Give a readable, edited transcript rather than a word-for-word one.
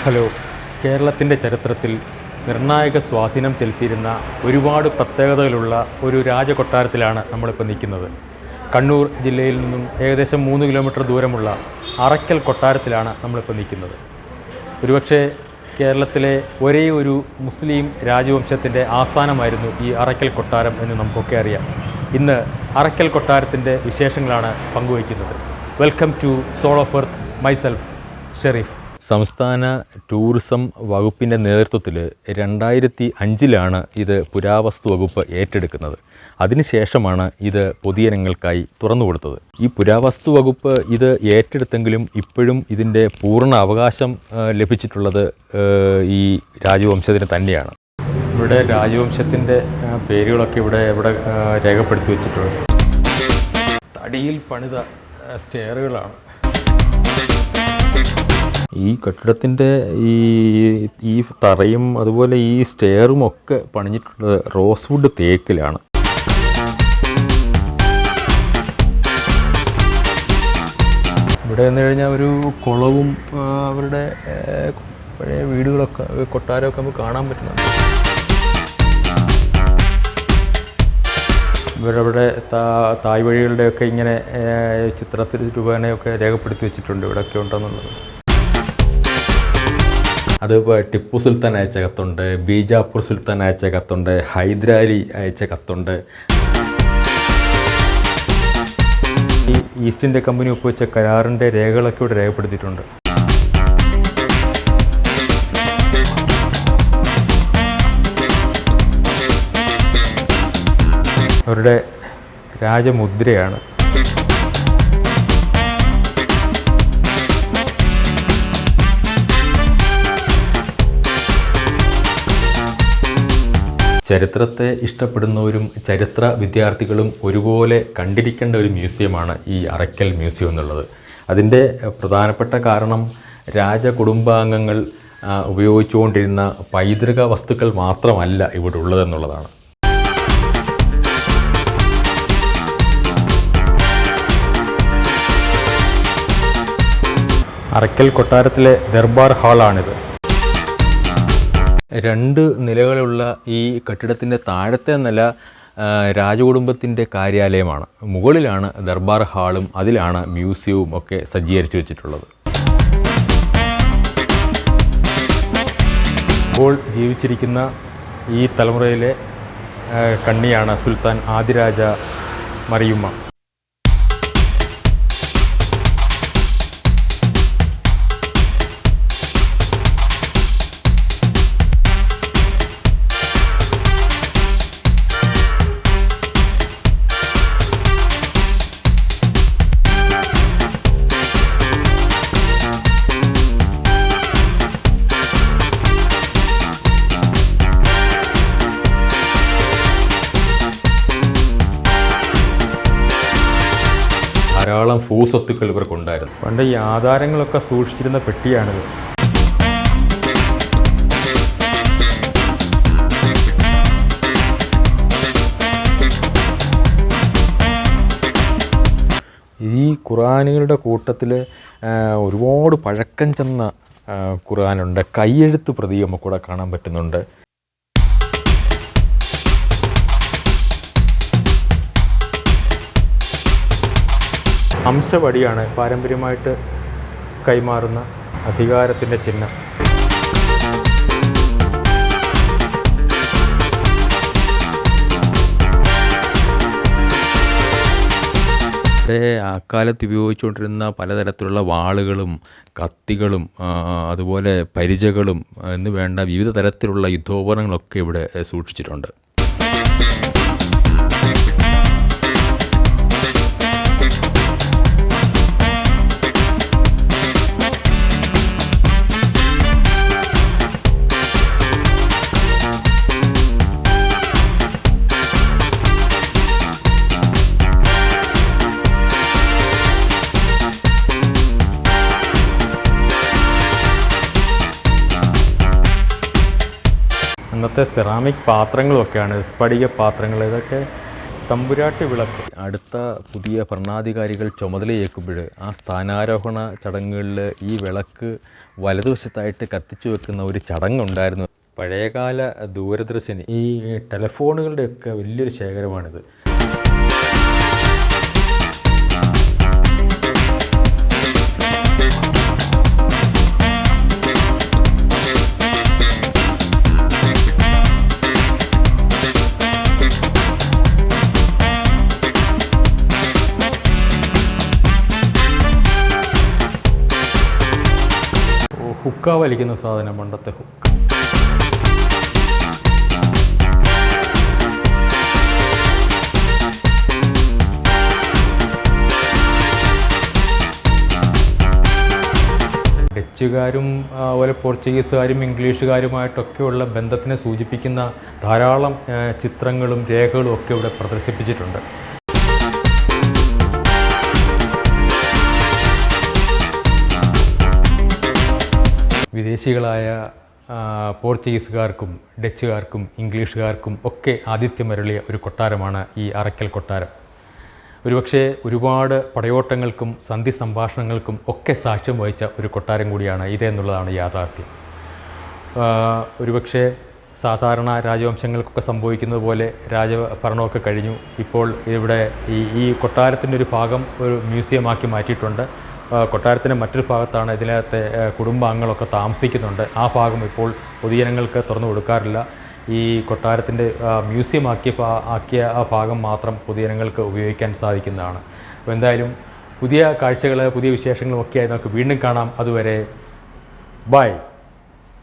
Hello. കേരളത്തിൻ്റെ ചരിത്രത്തിൽ നിർണായക സ്വാധീനം ചെലുത്തിയിരുന്ന ഒരുപാട് പ്രത്യേകതകളുള്ള ഒരു രാജകൊട്ടാരത്തിലാണ് നമ്മളിപ്പോൾ നിൽക്കുന്നത്. കണ്ണൂർ ജില്ലയിൽ നിന്നും ഏകദേശം 3 കിലോമീറ്റർ ദൂരമുള്ള അറയ്ക്കൽ കൊട്ടാരത്തിലാണ് നമ്മളിപ്പോൾ നിൽക്കുന്നത്. ഒരുപക്ഷെ കേരളത്തിലെ ഒരേ ഒരു മുസ്ലിം രാജവംശത്തിൻ്റെ ആസ്ഥാനമായിരുന്നു ഈ അറയ്ക്കൽ കൊട്ടാരം എന്ന് നമുക്കൊക്കെ അറിയാം. ഇന്ന് അറയ്ക്കൽ കൊട്ടാരത്തിൻ്റെ വിശേഷങ്ങളാണ് പങ്കുവയ്ക്കുന്നത്. Welcome to soul of earth, myself Sharif. സംസ്ഥാന ടൂറിസം വകുപ്പിൻ്റെ നേതൃത്വത്തിൽ 2005 ഇത് പുരാവസ്തു വകുപ്പ് ഏറ്റെടുക്കുന്നത്. അതിനുശേഷമാണ് ഇത് പൊതുജനങ്ങൾക്കായി തുറന്നു കൊടുത്തത്. ഈ പുരാവസ്തു വകുപ്പ് ഇത് ഏറ്റെടുത്തെങ്കിലും ഇപ്പോഴും ഇതിൻ്റെ പൂർണ്ണ അവകാശം ലഭിച്ചിട്ടുള്ളത് ഈ രാജവംശത്തിന് തന്നെയാണ്. ഇവിടെ രാജവംശത്തിൻ്റെ പേരുകളൊക്കെ ഇവിടെ രേഖപ്പെടുത്തി വെച്ചിട്ടുണ്ട്. തടിയിൽ പണിത സ്റ്റെയറുകളാണ്. ഈ കെട്ടിടത്തിൻ്റെ ഈ തറയും അതുപോലെ ഈ സ്റ്റെയറും ഒക്കെ പണിഞ്ഞിട്ടുള്ളത് റോസ്വുഡ് തേക്കിലാണ്. ഇവിടെ എന്ന് കഴിഞ്ഞാൽ ഒരു കുളവും അവരുടെ പഴയ വീടുകളൊക്കെ കൊട്ടാരമൊക്കെ നമുക്ക് കാണാൻ പറ്റുന്നുണ്ട്. ഇവരവിടെ തായ് വഴികളുടെയൊക്കെ ഇങ്ങനെ ചിത്രത്തിൽ രൂപേണയൊക്കെ രേഖപ്പെടുത്തി വെച്ചിട്ടുണ്ട് ഇവിടെയൊക്കെ ഉണ്ടെന്നുള്ളത്. അത് ടിപ്പു സുൽത്താൻ അയച്ച കത്തുണ്ട്, ബീജാപ്പൂർ സുൽത്താൻ അയച്ച കത്തുണ്ട്, ഹൈദരാലി അയച്ച കത്തുണ്ട്. ഈ ഈസ്റ്റ് ഇന്ത്യ കമ്പനി ഒപ്പുവെച്ച കരാറിൻ്റെ രേഖകളൊക്കെ ഇവിടെ രേഖപ്പെടുത്തിയിട്ടുണ്ട്. അവരുടെ രാജമുദ്രയാണ്. ചരിത്രത്തെ ഇഷ്ടപ്പെടുന്നവരും ചരിത്ര വിദ്യാർത്ഥികളും ഒരുപോലെ കണ്ടിരിക്കേണ്ട ഒരു മ്യൂസിയമാണ് ഈ അറയ്ക്കൽ മ്യൂസിയം എന്നുള്ളത്. അതിൻ്റെ പ്രധാനപ്പെട്ട കാരണം രാജകുടുംബാംഗങ്ങൾ ഉപയോഗിച്ചുകൊണ്ടിരുന്ന പൈതൃക വസ്തുക്കൾ മാത്രമല്ല ഇവിടെ ഉള്ളതെന്നുള്ളതാണ്. അറയ്ക്കൽ കൊട്ടാരത്തിലെ ദർബാർ ഹാളാണിത്. 2 നിലകളുള്ള ഈ കെട്ടിടത്തിൻ്റെ താഴത്തെ നില രാജകുടുംബത്തിൻ്റെ കാര്യാലയമാണ്. മുകളിലാണ് ദർബാർ ഹാളും അതിലാണ് മ്യൂസിയവും ഒക്കെ സജ്ജീകരിച്ചു വെച്ചിട്ടുള്ളത്. ഇപ്പോൾ ജീവിച്ചിരിക്കുന്ന ഈ തലമുറയിലെ കണ്ണിയാണ് സുൽത്താൻ ആദിരാജ മറിയുമ്മ. ധാരാളം ഭൂസ്വത്തുക്കൾ ഇവർക്കുണ്ടായിരുന്നു. പണ്ട് ഈ ആധാരങ്ങളൊക്കെ സൂക്ഷിച്ചിരുന്ന പെട്ടിയാണിത്. ഈ ഖുറാനുകളുടെ കൂട്ടത്തിൽ ഒരുപാട് പഴക്കം ചെന്ന ഖുറാനുണ്ട്. കൈയെഴുത്ത് പ്രതി നമുക്കിവിടെ കാണാൻ പറ്റുന്നുണ്ട്. ഹംസവടിയാണ് പാരമ്പര്യമായിട്ട് കൈമാറുന്ന അധികാരത്തിൻ്റെ ചിഹ്നം. ഇവിടെ അക്കാലത്ത് ഉപയോഗിച്ചുകൊണ്ടിരുന്ന പലതരത്തിലുള്ള വാളുകളും കത്തികളും അതുപോലെ പരിചകളും എന്ന് വേണ്ട വിവിധ തരത്തിലുള്ള യുദ്ധോപകരണങ്ങളൊക്കെ ഇവിടെ സൂക്ഷിച്ചിട്ടുണ്ട്. അന്നത്തെ സെറാമിക് പാത്രങ്ങളുമൊക്കെയാണ്, സ്ഫടിക പാത്രങ്ങൾ. ഇതൊക്കെ തമ്പുരാട്ടി വിളക്ക്. അടുത്ത പുതിയ ഭരണാധികാരികൾ ചുമതലയേൽക്കുമ്പോൾ ആ സ്ഥാനാരോഹണ ചടങ്ങുകളിൽ ഈ വിളക്ക് വലതുവശത്തായിട്ട് കത്തിച്ചു വെക്കുന്ന ഒരു ചടങ്ങുണ്ടായിരുന്നു. പഴയകാല ദൂരദർശിനി, ഈ ടെലഫോണുകളുടെയൊക്കെ വലിയൊരു ശേഖരമാണിത്. ഹുക്ക വലിക്കുന്ന സാധനം, പണ്ടത്തെ ഹുക്ക. ഡച്ചുകാരും അതുപോലെ പോർച്ചുഗീസുകാരും ഇംഗ്ലീഷുകാരുമായിട്ടൊക്കെയുള്ള ബന്ധത്തിനെ സൂചിപ്പിക്കുന്ന ധാരാളം ചിത്രങ്ങളും രേഖകളും ഒക്കെ ഇവിടെ പ്രദർശിപ്പിച്ചിട്ടുണ്ട്. വിദേശികളായ പോർച്ചുഗീസുകാർക്കും ഡച്ചുകാർക്കും ഇംഗ്ലീഷുകാർക്കും ഒക്കെ ആതിഥ്യമരുളിയ ഒരു കൊട്ടാരമാണ് ഈ അറയ്ക്കൽ കൊട്ടാരം. ഒരുപക്ഷെ ഒരുപാട് പടയോട്ടങ്ങൾക്കും സന്ധി സംഭാഷണങ്ങൾക്കും ഒക്കെ സാക്ഷ്യം വഹിച്ച ഒരു കൊട്ടാരം കൂടിയാണ് ഇതെന്നുള്ളതാണ് യാഥാർത്ഥ്യം. ഒരുപക്ഷെ സാധാരണ രാജവംശങ്ങൾക്കൊക്കെ സംഭവിക്കുന്നത് പോലെ രാജഭരണമൊക്കെ കഴിഞ്ഞു. ഇപ്പോൾ ഇവിടെ ഈ കൊട്ടാരത്തിൻ്റെ ഒരു ഭാഗം ഒരു മ്യൂസിയമാക്കി മാറ്റിയിട്ടുണ്ട്. കൊട്ടാരത്തിൻ്റെ മറ്റൊരു ഭാഗത്താണ് ഇതിനകത്തെ കുടുംബാംഗങ്ങളൊക്കെ താമസിക്കുന്നുണ്ട്. ആ ഭാഗം ഇപ്പോൾ പൊതുജനങ്ങൾക്ക് തുറന്നു കൊടുക്കാറില്ല. ഈ കൊട്ടാരത്തിൻ്റെ മ്യൂസിയം ആക്കിയ ആ ഭാഗം മാത്രം പൊതുജനങ്ങൾക്ക് ഉപയോഗിക്കാൻ സാധിക്കുന്നതാണ്. അപ്പോൾ എന്തായാലും പുതിയ കാഴ്ചകൾ, പുതിയ വിശേഷങ്ങളും ഒക്കെയായി നമുക്ക് വീണ്ടും കാണാം. അതുവരെ ബൈ.